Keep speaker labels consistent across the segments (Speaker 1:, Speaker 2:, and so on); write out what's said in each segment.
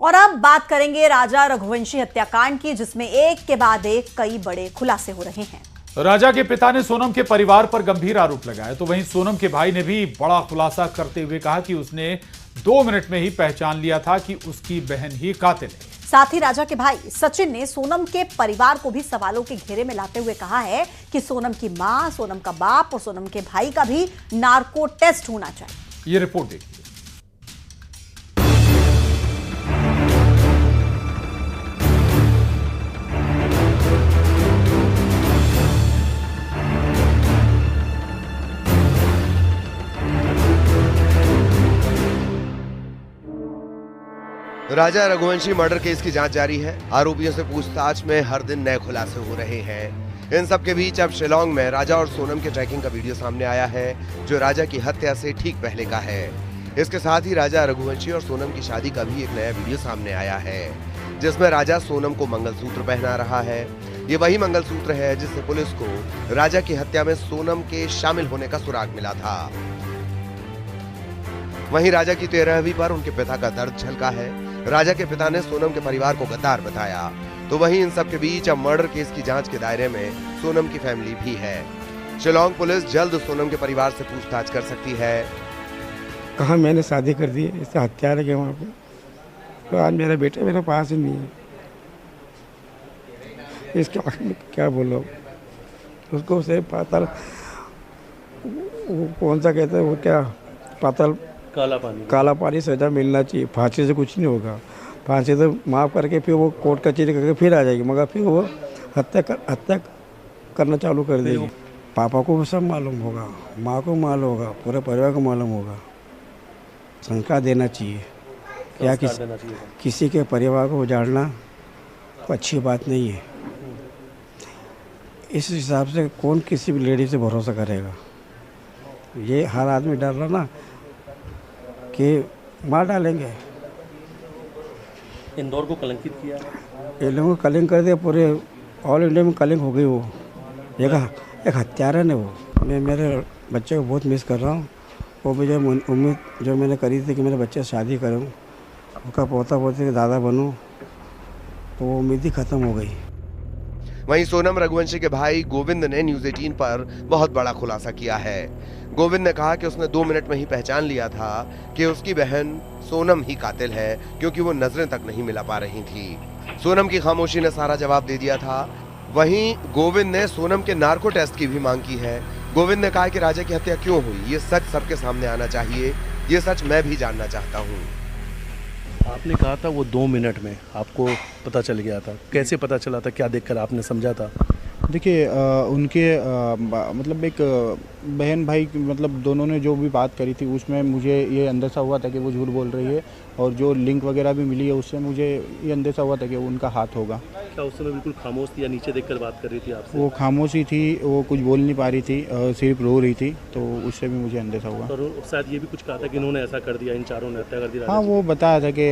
Speaker 1: और अब बात करेंगे राजा रघुवंशी हत्याकांड की, जिसमें एक के बाद एक कई बड़े खुलासे हो रहे हैं।
Speaker 2: राजा के पिता ने सोनम के परिवार पर गंभीर आरोप लगाए, तो वहीं सोनम के भाई ने भी बड़ा खुलासा करते हुए कहा कि उसने 2 मिनट में ही पहचान लिया था कि उसकी बहन ही कातिल है।
Speaker 1: साथ ही राजा के भाई सचिन ने सोनम के परिवार को भी सवालों के घेरे में लाते हुए कहा है कि सोनम की मां, सोनम का बाप और सोनम के भाई का भी नार्को टेस्ट होना चाहिए।
Speaker 2: ये रिपोर्ट देखिए।
Speaker 3: राजा रघुवंशी मर्डर केस की जांच जारी है। आरोपियों से पूछताछ में हर दिन नए खुलासे हो रहे हैं। इन सब के बीच अब शिलांग में राजा और सोनम के ट्रैकिंग का वीडियो सामने आया है, जो राजा की हत्या से ठीक पहले का है। इसके साथ ही राजा रघुवंशी और सोनम की शादी का भी एक नया वीडियो सामने आया है, जिसमें राजा सोनम को मंगलसूत्र पहना रहा है। ये वही मंगलसूत्र है जिससे पुलिस को राजा की हत्या में सोनम के शामिल होने का सुराग मिला था। वहीं राजा की 13वीं पर उनके पिता का दर्द झलका है। राजा के पिता ने सोनम के परिवार को गद्दार बताया, तो वहीं इन सब के बीच अब मर्डर केस की जांच के दायरे में सोनम की फैमिली भी है। शिलांग पुलिस जल्द सोनम के परिवार से पूछताछ कर सकती है।
Speaker 4: कहा मैंने शादी कर दी, इससे हत्या लगे वहाँ पे, तो आज मेरा बेटा मेरे पास ही नहीं है। इसके बारे में क्या बोलो, उसको उसे पाताल, वो कौन सा कहते हैं, वो क्या पाताल काला पानी सजा मिलना चाहिए। फांसी से कुछ नहीं होगा, फांसी से माफ़ करके फिर वो कोर्ट कचहरी करके फिर आ जाएगी, मगर फिर वो हत्या करना चालू कर देगी। पापा को सब मालूम होगा, माँ को मालूम होगा, पूरे परिवार को मालूम होगा। संस्कार देना चाहिए, क्या किसी के परिवार को उजाड़ना तो अच्छी बात नहीं है। इस हिसाब से कौन किसी भी लेडी से भरोसा करेगा। ये हर आदमी डर रहा ना कि मार डालेंगे।
Speaker 5: इंदौर को कलंकित किया,
Speaker 4: ये लोगों को कलंक कर दिया, पूरे ऑल इंडिया में कलंक हो गई। वो एक हत्यारा ने वो। मैं मेरे बच्चे को बहुत मिस कर रहा हूँ। वो भी जो उम्मीद जो मैंने करी थी कि मेरे बच्चे से शादी करूँ, उनका पोता पोती के दादा बनूँ, तो वो उम्मीद ही ख़त्म हो गई।
Speaker 3: वहीं सोनम रघुवंशी के भाई गोविंद ने न्यूज़ 18 पर बहुत बड़ा खुलासा किया है। गोविंद ने कहा कि उसने 2 मिनट में ही पहचान लिया था कि उसकी बहन सोनम ही कातिल है, क्योंकि वो नजरें तक नहीं मिला पा रही थी। सोनम की खामोशी ने सारा जवाब दे दिया था। वहीं गोविंद ने सोनम के नार्को टेस्ट की भी मांग की है। गोविंद ने कहा कि राजा की हत्या क्यों हुई, ये सच सबके सामने आना चाहिए। ये सच मैं भी जानना चाहता हूँ।
Speaker 5: आपने कहा था वो 2 मिनट में आपको पता चल गया था, कैसे पता चला था, क्या देखकर आपने समझा था?
Speaker 6: देखिए उनके मतलब एक बहन भाई मतलब दोनों ने जो भी बात करी थी, उसमें मुझे ये अंदेशा हुआ था कि वो झूठ बोल रही है, और जो लिंक वगैरह भी मिली है उससे मुझे ये अंदेशा हुआ था कि वो उनका हाथ होगा।
Speaker 5: क्या उस समय बिल्कुल खामोश थी या नीचे देखकर बात कर रही थी आपसे?
Speaker 6: वो खामोश ही थी, वो कुछ बोल नहीं पा रही थी, सिर्फ रो रही थी, तो उससे भी मुझे अंदेशा हुआ।
Speaker 5: और शायद ये भी कुछ कहा था कि इन्होंने ऐसा कर दिया, इन चारों ने हत्या कर दी।
Speaker 6: हाँ, वो बताया था कि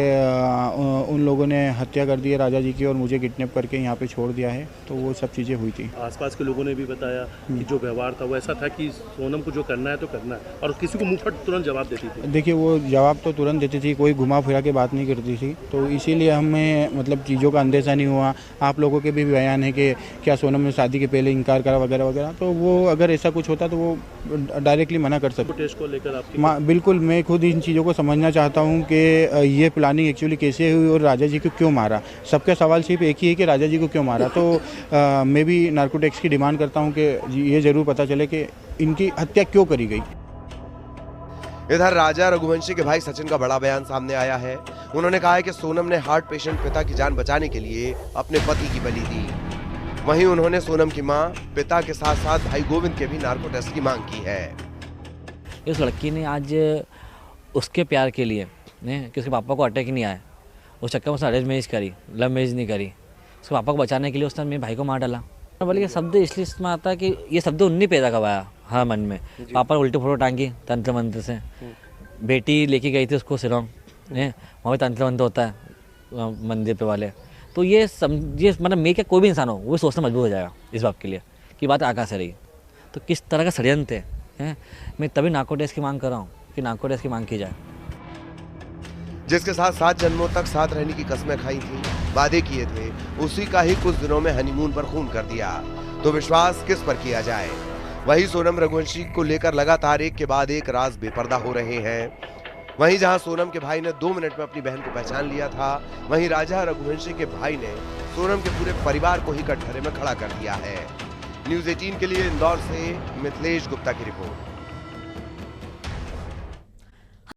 Speaker 6: उन लोगों ने हत्या कर दी है राजा जी की, और मुझे किडनैप करके यहाँ पे छोड़ दिया है, तो वो सब चीज़ें हुई थी।
Speaker 5: आसपास के लोगों ने भी बताया कि जो व्यवहार था वो ऐसा था कि सोनम को जो करना है तो करना है, और किसी को मुंह फट तुरंत जवाब देती थी।
Speaker 6: देखिए वो जवाब तो तुरंत देती थी, कोई घुमा फिरा के बात नहीं करती थी, तो इसीलिए हमें मतलब चीज़ों का अंदेशा नहीं हुआ। आप लोगों के भी बयान है कि क्या सोनम ने शादी के पहले इनकार करा वगैरह वगैरह, तो वो अगर ऐसा कुछ होता तो वो डायरेक्टली मना कर सकते।
Speaker 5: टेस्ट को लेकर आपकी
Speaker 6: बिल्कुल, मैं खुद इन चीज़ों को समझना चाहता हूँ कि ये प्लानिंग एक्चुअली कैसे हुई और राजा जी को क्यों मारा। सबका सवाल सिर्फ एक ही है कि राजा जी को क्यों मारा। तो मैं भी नार्को टेस्ट की डिमांड करता हूँ कि ये ज़रूर पता चले कि इनकी हत्या क्यों करी गई।
Speaker 3: इधर राजा रघुवंशी के भाई सचिन का बड़ा बयान सामने आया है। उन्होंने कहा है कि सोनम ने हार्ट पेशेंट पिता की जान बचाने के लिए अपने पति की बलि दी। वहीं उन्होंने सोनम की मां, पिता के साथ साथ भाई गोविंद के भी नार्को टेस्ट की मांग की है।
Speaker 7: इस लड़की ने आज उसके प्यार के लिए कि उसके पापा को अटैक नहीं आया, उस चक्कर में उसने अरेंज मैरिज करी, लव मैरिज नहीं करी। उसके पापा को बचाने के लिए उसने मेरे भाई को मार डाला। बोले ये शब्द इसलिए इसमें आता है कि ये शब्द उन्हीं पैदा करवाया हाँ मन में। पापा उल्टी फोटो टांगी तंत्र मंत्र से, बेटी लेके गई थी उसको शिलांग, वहाँ भी तंत्र मंत्र होता है मंदिर पे वाले। तो ये मतलब मैं क्या कोई भी इंसान हो वो सोचना मजबूर हो जाएगा इस बात के लिए कि बात आकाश से रही। तो किस तरह का षड्यंत्र है, मैं तभी नार्को टेस्ट की मांग कर रहा हूँ कि नार्को टेस्ट की मांग की जाए।
Speaker 3: जिसके साथ 7 जन्मों तक साथ रहने की कस्में खाई थी, वादे किए थे, उसी का ही कुछ दिनों में हनीमून पर खून कर दिया। तो विश्वास किस पर किया जाए? वही सोनम रघुवंशी को लेकर लगातार एक के बाद एक राज बेपर्दा हो रहे हैं। वहीं जहां सोनम के भाई ने 2 मिनट में अपनी बहन को पहचान लिया था, वहीं राजा रघुवंशी के भाई ने सोनम के पूरे परिवार को ही कटघरे में खड़ा कर दिया है। न्यूज़ 18 के लिए इंदौर से मिथिलेश गुप्ता की रिपोर्ट।